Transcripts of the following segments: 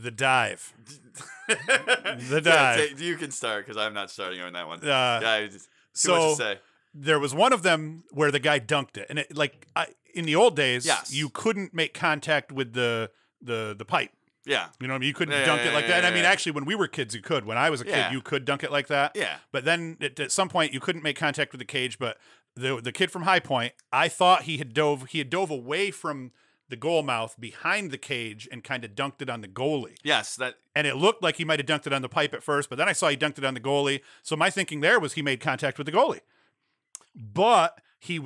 The dive. The dive. Yeah, you can start because I'm not starting on that one. So much to say. There was one of them where the guy dunked it, and in the old days, yes. you couldn't make contact with the pipe. Yeah. You know what I mean? You couldn't dunk it like that. And I mean, actually, when we were kids, you could. When I was a kid, you could dunk it like that. Yeah. But then at some point, you couldn't make contact with the cage. But the kid from High Point, I thought he had dove away from the goal mouth behind the cage and kind of dunked it on the goalie. Yes. And it looked like he might have dunked it on the pipe at first, but then I saw he dunked it on the goalie. So my thinking there was he made contact with the goalie. But he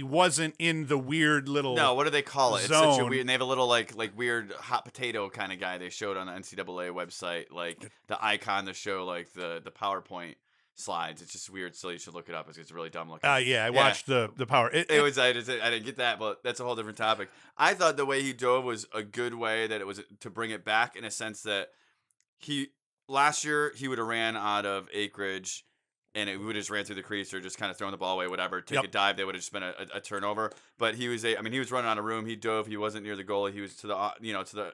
wasn't in the weird little what do they call it? Zone. It's such a weird. And they have a little like weird hot potato kind of guy they showed on the NCAA website, like the icon to show like the PowerPoint slides. It's just weird, so you should look it up. It's really dumb looking. I watched the power. I didn't get that, but that's a whole different topic. I thought the way he dove was a good way that it was to bring it back in a sense that last year he would have ran out of acreage. And it would have just ran through the crease or just kind of throwing the ball away, whatever. Take a dive, they would have just been a turnover. But he was running out of room. He dove. He wasn't near the goalie. He was to the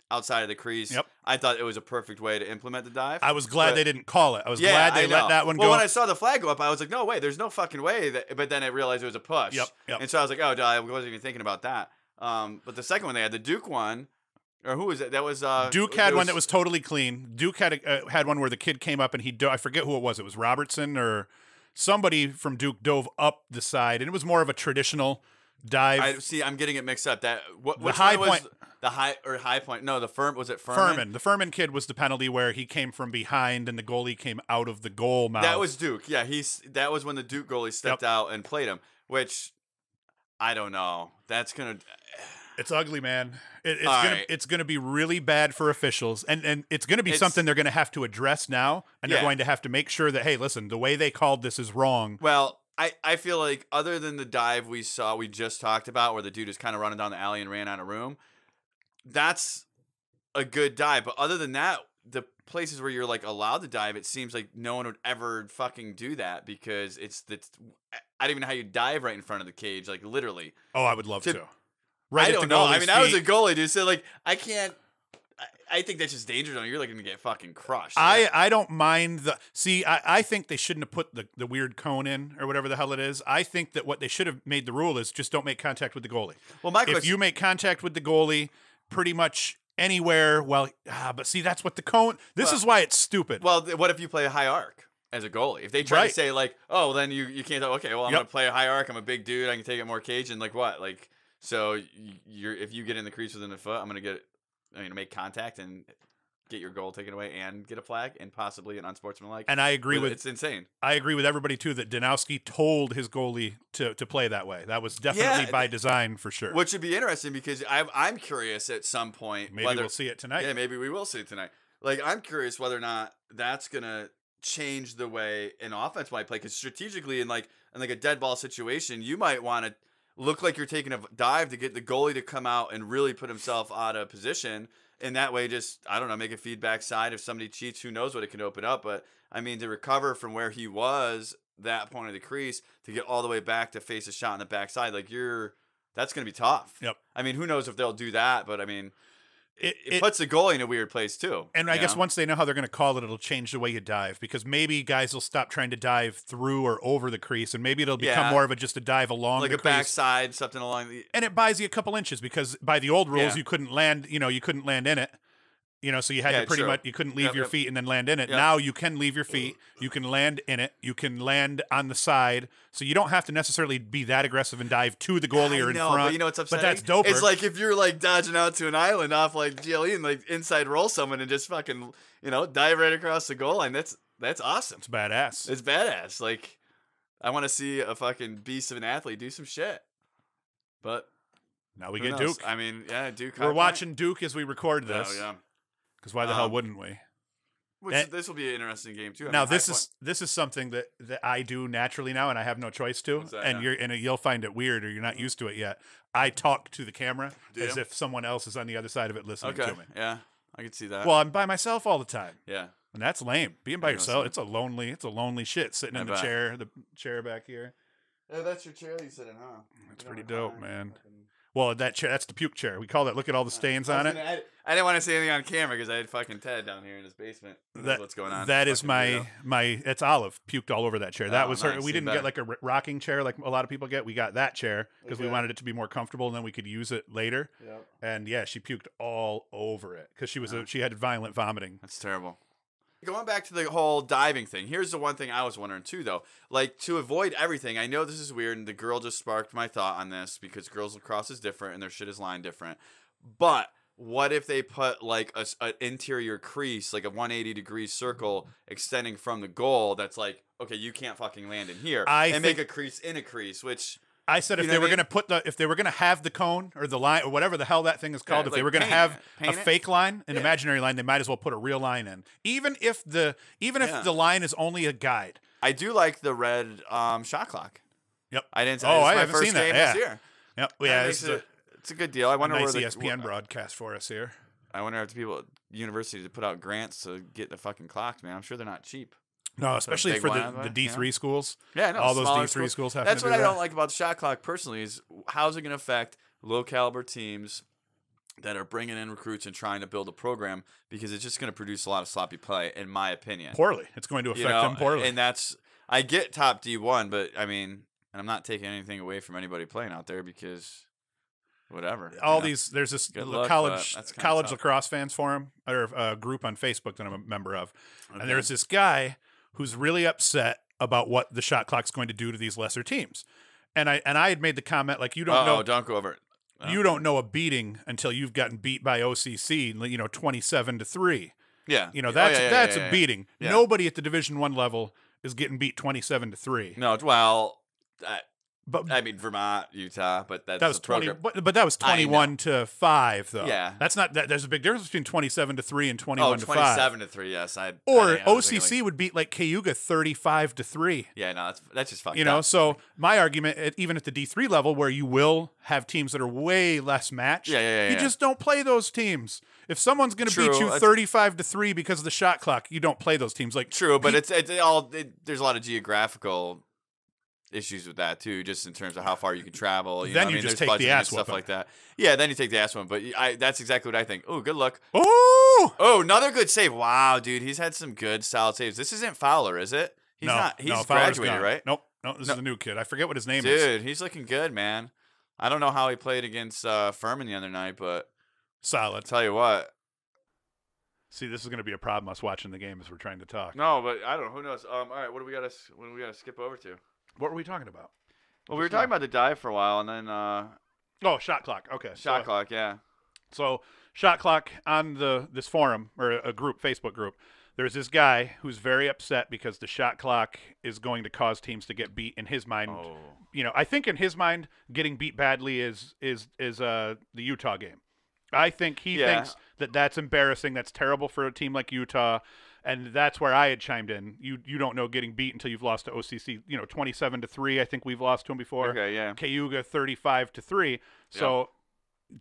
outside of the crease. Yep. I thought it was a perfect way to implement the dive. I was glad they didn't call it. I was glad they let that one go. Well, when I saw the flag go up, I was like, no way, there's no fucking way. But then I realized it was a push. Yep. And so I was like, oh, I wasn't even thinking about that. But the second one they had, the Duke one. Or who was it? That was Duke had one that was totally clean. Duke had one where the kid came up and I forget who it was. It was Robertson or somebody from Duke dove up the side, and it was more of a traditional dive. I'm getting it mixed up. The high point. No, was it Furman? The Furman kid was the penalty where he came from behind and the goalie came out of the goal mouth. That was Duke. Yeah, that was when the Duke goalie stepped out and played him. Which I don't know. That's gonna. It's ugly, man. It's gonna be really bad for officials, and it's gonna be something they're gonna have to address now, and they're going to have to make sure that, hey, listen, the way they called this is wrong. Well, I feel like other than the dive we just talked about, where the dude is kind of running down the alley and ran out of room, that's a good dive. But other than that, the places where you're like allowed to dive, it seems like no one would ever fucking do that because I don't even know how you dive right in front of the cage, like literally. Oh, I would love to. Right, I don't know. I mean, I was a goalie, dude. So, like, I can't. I think that's just dangerous. You're like going to get fucking crushed. I don't mind the. See, I think they shouldn't have put the weird cone in or whatever the hell it is. I think that what they should have made the rule is just don't make contact with the goalie. Well, if you make contact with the goalie, pretty much anywhere. Well, but see, that's what the cone. This is why it's stupid. Well, what if you play a high arc as a goalie? If they try to say like, oh, then you can't. Okay, well, I'm going to play a high arc. I'm a big dude. I can take it more cage and like what like. So if you get in the crease within a foot, I'm gonna make contact and get your goal taken away and get a flag and possibly an unsportsmanlike. And I agree with it's insane. I agree with everybody too that Danowski told his goalie to play that way. That was definitely by design for sure. Which would be interesting because I'm curious at some point. Maybe we'll see it tonight. Yeah, maybe we will see it tonight. Like I'm curious whether or not that's gonna change the way an offense might play. Because strategically, in like a dead ball situation, you might want to look like you're taking a dive to get the goalie to come out and really put himself out of position. And that way, just, I don't know, make a feedback side. If somebody cheats, who knows what it can open up. But, I mean, to recover from where he was, that point of the crease, to get all the way back to face a shot on the backside, like, that's going to be tough. Yep. I mean, who knows if they'll do that. But, I mean, it puts the goalie in a weird place, too. And I guess once they know how they're going to call it, it'll change the way you dive. Because maybe guys will stop trying to dive through or over the crease. And maybe it'll become more of just a dive along the crease. Like a backside, something along the... And it buys you a couple inches because by the old rules, you couldn't land, you couldn't land in it. So you had to pretty much, you couldn't leave your feet and then land in it. Yep. Now you can leave your feet, you can land in it, you can land on the side. So you don't have to necessarily be that aggressive and dive to the goalie or in front. But you know what's upsetting? But that's doper. It's like if you're like dodging out to an island off like GLE and like inside roll someone and just fucking, dive right across the goal line. That's awesome. It's badass. It's badass. Like, I want to see a fucking beast of an athlete do some shit. But now we get Duke. I mean, yeah, Duke. We're watching Duke as we record this. Oh, yeah. Because why the hell wouldn't we? This will be an interesting game too. Now this is something that I do naturally now, and I have no choice to. And you'll find it weird, or you're not used to it yet. I talk to the camera as if someone else is on the other side of it listening to me. Yeah, I can see that. Well, I'm by myself all the time. Yeah, and that's lame. Being by yourself, it's a lonely shit. Sitting in the chair back here. Yeah, that's your chair you sit in, huh? That's pretty dope, man. Well, that chair, that's the puke chair. We call that. Look at all the stains on it. I didn't want to say anything on camera because I had fucking Ted down here in his basement. That's what's going on. That is my it's Olive puked all over that chair. That was her. Nice. We didn't get like a rocking chair like a lot of people get. We got that chair because we wanted it to be more comfortable and then we could use it later. Yep. And yeah, she puked all over it because she had violent vomiting. That's terrible. Going back to the whole diving thing, here's the one thing I was wondering too, though. Like, to avoid everything, I know this is weird, and the girl just sparked my thought on this because girls lacrosse is different and their shit is lined different. But what if they put like an interior crease, like a 180-degree circle extending from the goal that's like, okay, you can't fucking land in here, and make a crease in a crease, which... I said if they were going to have the cone or the line or whatever the hell that thing is called, if they were going to have a fake line, an imaginary line, they might as well put a real line in. Even if the line is only a guide. I do like the red shot clock. Yep. I didn't. I haven't seen that. This year. Yep. Yeah, it's a good deal. I wonder nice where ESPN broadcast for us here. I wonder if the people at university to put out grants to get the fucking clocks, man. I'm sure they're not cheap. No, especially for the D3 schools. Yeah, no, all those D3 schools have That's to do what that. I don't like about the shot clock personally is how's it going to affect low caliber teams that are bringing in recruits and trying to build a program, because it's just going to produce a lot of sloppy play, in my opinion. Poorly. It's going to affect them poorly. And I get top D1, but I mean, and I'm not taking anything away from anybody playing out there because whatever. There's this college lacrosse fans forum or a group on Facebook that I'm a member of. Okay. And there's this guy who's really upset about what the shot clock's going to do to these lesser teams. And I had made the comment, like, you don't know. Don't go over it. You don't know a beating until you've gotten beat by OCC, 27-3. Yeah. That's a beating. Yeah. Nobody at the Division I level is getting beat 27-3. No, well, but I mean Vermont, Utah, but that was 20. But that was 21-5, though. Yeah, that's not. There's a big difference between 27-3 and 21-5. 27-3, yes. Or OCC would beat like Cayuga 35-3. Yeah, no, that's just fucked up. So my argument, even at the D3 level, where you will have teams that are way less matched, you just don't play those teams. If someone's going to beat you 35-3 because of the shot clock, you don't play those teams. Like true, but there's a lot of geographical issues with that too, just in terms of how far you can travel. Then you just take the ass stuff like that. Yeah, then you take the ass one. But that's exactly what I think. Oh, good luck. Oh, another good save. Wow, dude, he's had some good solid saves. This isn't Fowler, is it? He's not. He's graduated, right? Nope. No, this is the new kid. I forget what his name is. Dude, he's looking good, man. I don't know how he played against Furman the other night, but solid. I'll tell you what. See, this is going to be a problem, us watching the game as we're trying to talk. No, but I don't know. Who knows? All right, what do we got to skip over to? What were we talking about? Well, we were talking about the dive for a while, and then shot clock. Okay, shot clock. Yeah. So shot clock on this forum or a group, Facebook group. There's this guy who's very upset because the shot clock is going to cause teams to get beat. In his mind, I think in his mind, getting beat badly is the Utah game. I think he thinks that's embarrassing. That's terrible for a team like Utah. And that's where I had chimed in. You don't know getting beat until you've lost to OCC. 27-3. I think we've lost to them before. Okay, yeah. Cayuga 35-3. So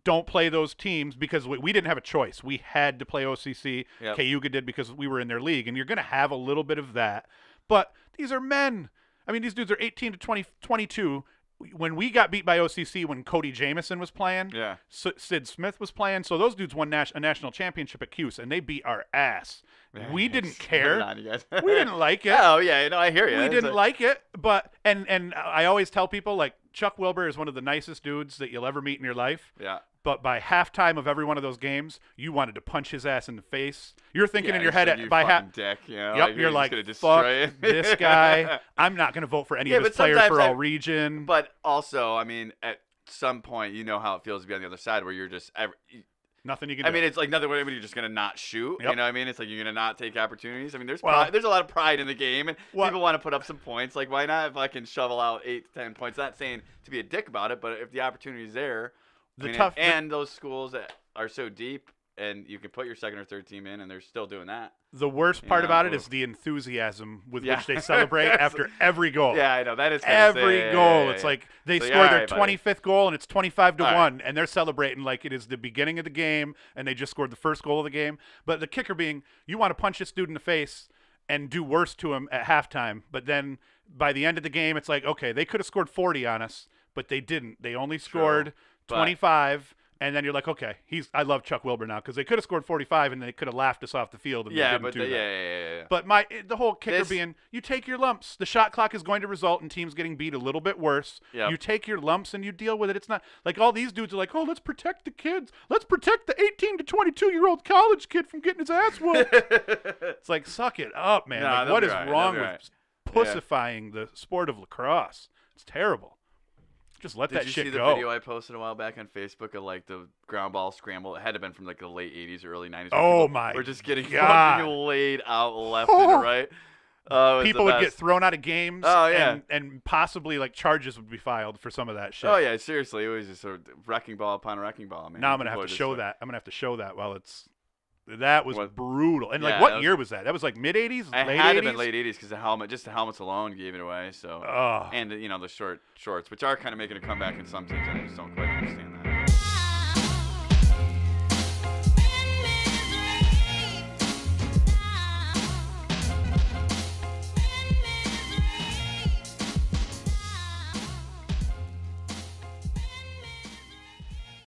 don't play those teams because we didn't have a choice. We had to play OCC. Yep. Cayuga did because we were in their league, and you're going to have a little bit of that. But these are men. I mean, these dudes are 18 to 22. When we got beat by OCC, when Cody Jamison was playing, Sid Smith was playing, so those dudes won a national championship at Cuse, and they beat our ass. We didn't care. We didn't like it. Oh yeah, I hear you. We didn't like it, but and I always tell people, like, Chuck Wilbur is one of the nicest dudes that you'll ever meet in your life. Yeah. But by halftime of every one of those games, you wanted to punch his ass in the face. You're thinking in your head by half. Dick, you're like, fuck this guy. I'm not going to vote for any of his players for all region. But also, I mean, at some point, you know how it feels to be on the other side, where you're just nothing you can do. I mean, it's like nothing. You're just going to not shoot. Yep. You know what I mean? It's like you're going to not take opportunities. I mean, there's a lot of pride in the game, and people want to put up some points. Like, why not if I can shovel out 8 to 10 points? Not saying to be a dick about it, but if the opportunity is there. And those schools that are so deep, and you can put your second or third team in, and they're still doing that. The worst part about it is the enthusiasm with which they celebrate after every goal. Yeah, I know. That is every goal. It's like they score their 25th goal, and it's 25-1, and they're celebrating like it is the beginning of the game, and they just scored the first goal of the game. But the kicker being, you want to punch this dude in the face and do worse to him at halftime, but then by the end of the game, it's like, okay, they could have scored 40 on us, but they didn't. They only scored 25. And then you're like, okay, I love Chuck Wilbur now because they could have scored 45 and they could have laughed us off the field. And they didn't do that. Yeah. But the whole kicker being, you take your lumps. The shot clock is going to result in teams getting beat a little bit worse. Yep. You take your lumps and you deal with it. It's not like all these dudes are like, oh, let's protect the kids. Let's protect the 18 to 22-year-old college kid from getting his ass whooped. It's like, suck it up, man. Nah, like, what is wrong with pussifying the sport of lacrosse? It's terrible. Just let that shit go. Did you see the video I posted a while back on Facebook of like the ground ball scramble? It had to have been from like the late 80s or early 90s. Oh my god. We're just getting fucking laid out left and right. People would get thrown out of games. Oh, yeah. And possibly like charges would be filed for some of that shit. Oh yeah, seriously. It was just sort of wrecking ball upon wrecking ball, man. Now I'm going to have to show that. I'm going to have to show that while it's that was brutal. And like what year was that? That was like mid 80s, late 80s? It had to have been late 80s because the helmets alone gave it away. So and the shorts, which are kind of making a comeback in some teams. I just don't quite understand that.